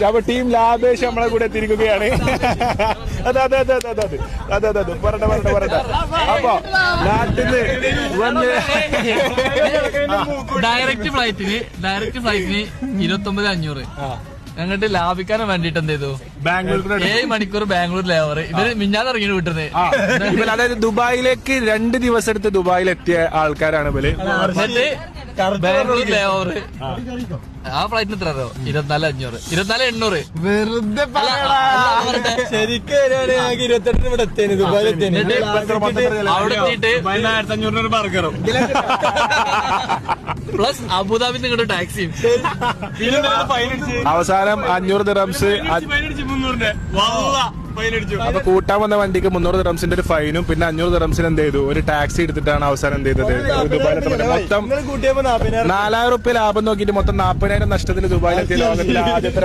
അപ്പൊ ടീം ലാഭേഷ് നമ്മളെ കൂടെ എത്തിയിരിക്കുകയാണ്. അതെ പറട്ടെ. അപ്പൊ നാട്ടിന്ന് വന്ന് ഡയറക്റ്റ് ഫ്ലൈറ്റിന് 29,500 ഞങ്ങട്ട് ലാഭിക്കാനും വേണ്ടിട്ട് എന്ത് ചെയ്തു, ബാംഗ്ലൂർ 7 മണിക്കൂർ ബാംഗ്ലൂർ ലേവർ. ഇത് മിഞ്ഞാന്ന് ഇറങ്ങി വിട്ടുന്നത്. അതായത് ദുബായിലേക്ക് 2 ദിവസം എടുത്ത് ദുബായിലെത്തിയ ആൾക്കാരാണ് ഇവര്. എന്നിട്ട് ബാംഗ്ലൂർ ലേവർ ആ ഫ്ലൈറ്റിന് എത്ര അറിയോ? 24,500 24,800. വെറുതെ ശരിക്കും 28 ഇവിടെ എത്തിയാണ് ദുബായിലെത്തിയാണ്. അവിടെ എത്തിയിട്ട് 1500 ബർഗറും പ്ലസ് അബുദാബിന്ന് ഇങ്ങോട്ട് ടാക്സിയും. അവസാനം 500 ദിറംസ്. അപ്പൊ കൂട്ടാൻ വന്ന വണ്ടിക്ക് 300 ദിറംസിന്റെ ഒരു ഫൈനും പിന്നെ 500 ദിറംസിന് എന്ത് ചെയ്തു, ഒരു ടാക്സി എടുത്തിട്ടാണ് അവസാനം എന്ത് ചെയ്തത് ദുബായിലെത്തി. മൊത്തം 4,000 റുപ്യ ലാഭം നോക്കിയിട്ട് മൊത്തം 40,000 നഷ്ടത്തിൽ ദുബായിലെത്തിയ ലോകത്തിലെ ആദ്യത്തെ